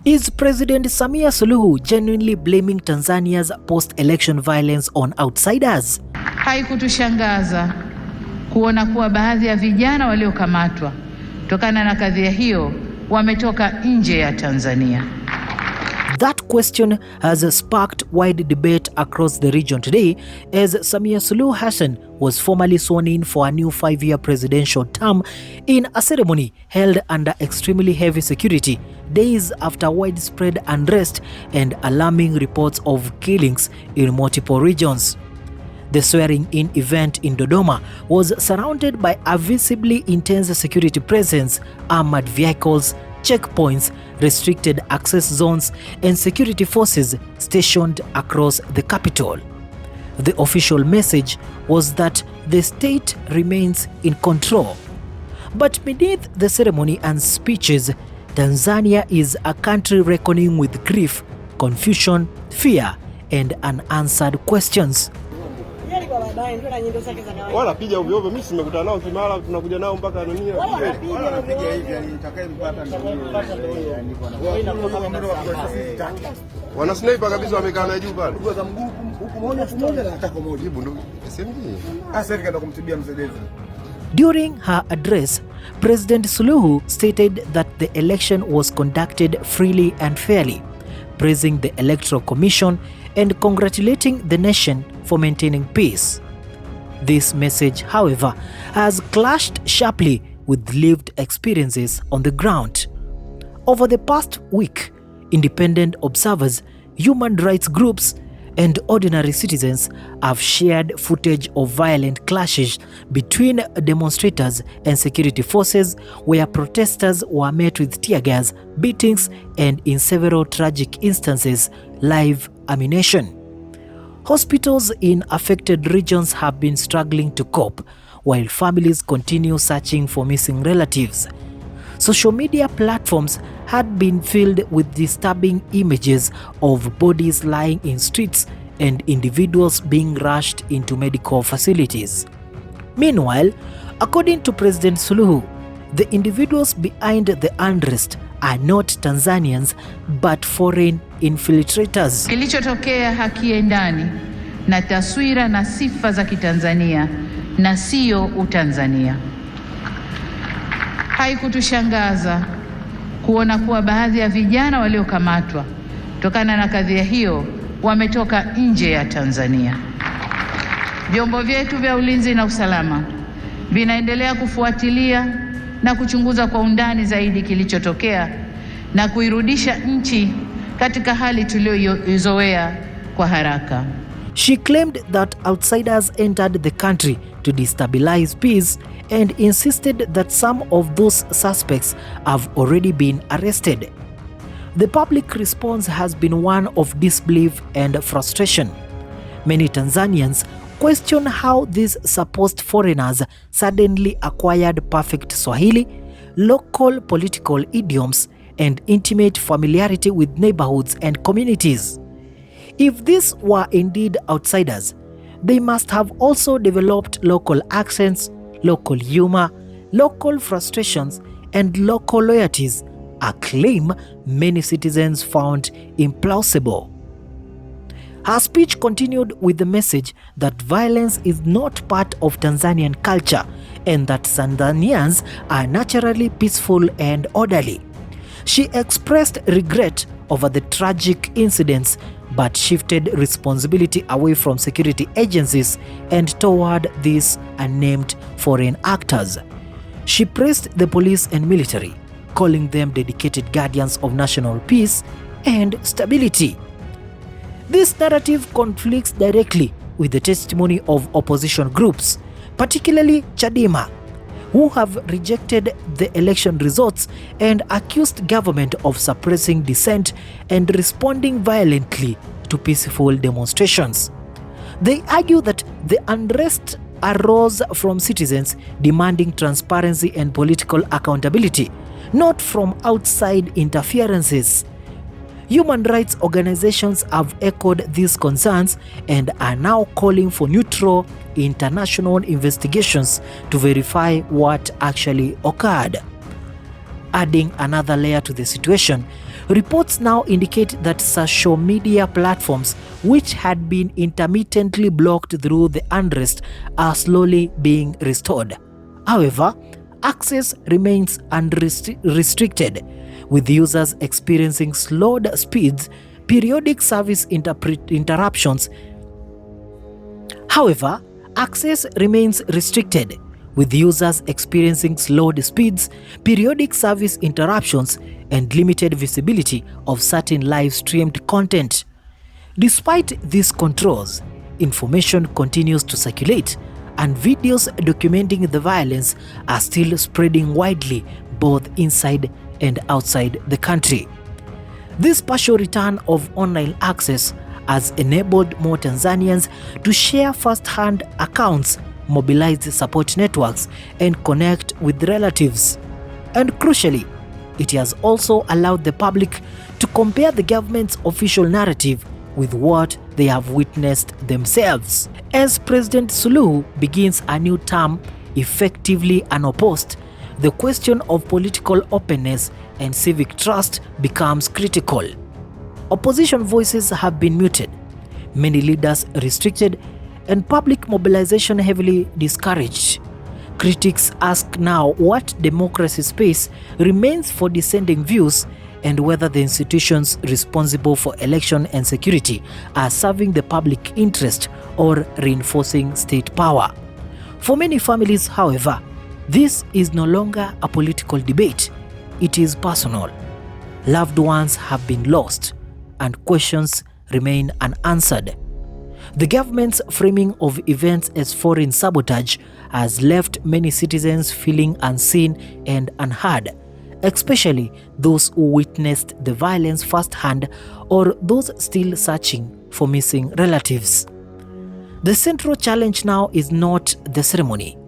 Is President Samia Suluhu genuinely blaming Tanzania's post-election violence on outsiders? Haikutushangaza kuona kuwa baadhi ya vijana waliokamatwa kutokana na kadhia hiyo wametoka nje ya Tanzania. That question has sparked wide debate across the region today as Samia Suluhu Hassan was formally sworn in for a new 5-year presidential term in a ceremony held under extremely heavy security days after widespread unrest and alarming reports of killings in multiple regions. The swearing-in event in Dodoma was surrounded by a visibly intense security presence, armored vehicles, checkpoints, restricted access zones, and security forces stationed across the capital. The official message was that the state remains in control. But beneath the ceremony and speeches, Tanzania is a country reckoning with grief, confusion, fear, and unanswered questions. Wala pija ovyo ovyo, mimi simekutana nao Kimara, tunakuja nao mpaka dunia. Wala pija hivi, yani nitakayempata ndio wana sniper kabisa, wamekaa na juu pale. Kwa sababu huku moja na atako moja. Jibu ndio SMG. Sasa hivi kaenda kumtibia mzedezi. During her address, President Suluhu stated that the election was conducted freely and fairly, praising the Electoral Commission and congratulating the nation for maintaining peace. This message, however, has clashed sharply with lived experiences on the ground. Over the past week, independent observers, human rights groups, and ordinary citizens have shared footage of violent clashes between demonstrators and security forces, where protesters were met with tear gas, beatings, and in several tragic instances, live ammunition. Hospitals in affected regions have been struggling to cope, while families continue searching for missing relatives. Social media platforms had been filled with disturbing images of bodies lying in streets and individuals being rushed into medical facilities. Meanwhile, according to President Suluhu, the individuals behind the unrest are not Tanzanians but foreign infiltrators. Kilichotokea hakiendani na taswira na sifa za Kitanzania na sio Utanzania. Haikutushangaza kuona kuwa baadhi ya vijana waliokamatwa kutokana na kadhia hiyo wametoka nje ya Tanzania. Vyombo vyetu vya ulinzi na usalama vinaendelea kufuatilia na kuchunguza kwa undani zaidi kilichotokea na kuirudisha nchi katika hali tuliyoizoea kwa haraka. She claimed that outsiders entered the country to destabilize peace and insisted that some of those suspects have already been arrested. The public response has been one of disbelief and frustration. Many Tanzanians question how these supposed foreigners suddenly acquired perfect Swahili, local political idioms, and intimate familiarity with neighborhoods and communities. If these were indeed outsiders, they must have also developed local accents, local humor, local frustrations, and local loyalties, a claim many citizens found implausible. Her speech continued with the message that violence is not part of Tanzanian culture and that Tanzanians are naturally peaceful and orderly. She expressed regret over the tragic incidents but shifted responsibility away from security agencies and toward these unnamed foreign actors. She praised the police and military, calling them dedicated guardians of national peace and stability. This narrative conflicts directly with the testimony of opposition groups, particularly Chadema, who have rejected the election results and accused government of suppressing dissent and responding violently to peaceful demonstrations. They argue that the unrest arose from citizens demanding transparency and political accountability, not from outside interferences. Human rights organizations have echoed these concerns and are now calling for neutral international investigations to verify what actually occurred. Adding another layer to the situation, Reports now indicate that social media platforms, which had been intermittently blocked through the unrest, are slowly being restored. However, access remains unrestricted, with users experiencing slowed speeds, periodic service interruptions. However, access remains restricted, with users experiencing slowed speeds, periodic service interruptions, and limited visibility of certain live-streamed content. Despite these controls, information continues to circulate, and videos documenting the violence are still spreading widely both inside and outside the country. This partial return of online access has enabled more Tanzanians to share first-hand accounts, mobilize support networks, and connect with relatives. And crucially, it has also allowed the public to compare the government's official narrative with what they have witnessed themselves. As President Suluhu begins a new term effectively unopposed, the question of political openness and civic trust becomes critical. Opposition voices have been muted, many leaders restricted, and public mobilization heavily discouraged. Critics ask now what democracy space remains for dissenting views and whether the institutions responsible for election and security are serving the public interest or reinforcing state power. For many families, however, this is no longer a political debate, it is personal. Loved ones have been lost, and questions remain unanswered. The government's framing of events as foreign sabotage has left many citizens feeling unseen and unheard, especially those who witnessed the violence firsthand or those still searching for missing relatives. The central challenge now is not the ceremony,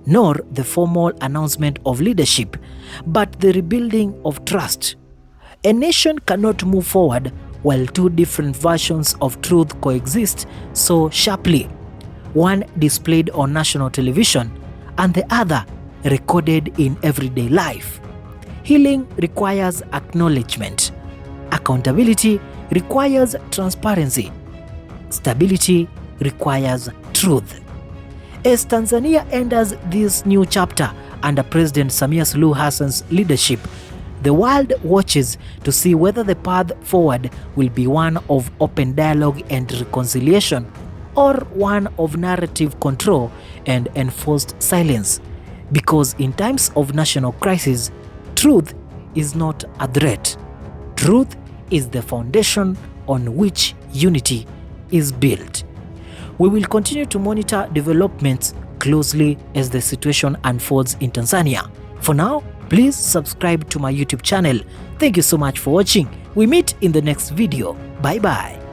nor the formal announcement of leadership, but the rebuilding of trust. A nation cannot move forward while two different versions of truth coexist so sharply, one displayed on national television and the other recorded in everyday life. Healing requires acknowledgement. Accountability requires transparency. Stability requires truth. As Tanzania enters this new chapter under President Samia Suluhu Hassan's leadership, the world watches to see whether the path forward will be one of open dialogue and reconciliation or one of narrative control and enforced silence. Because in times of national crisis, truth is not a threat. Truth is the foundation on which unity is built. We will continue to monitor developments closely as the situation unfolds in Tanzania. For now, please subscribe to my YouTube channel. Thank you so much for watching. We meet in the next video. Bye bye.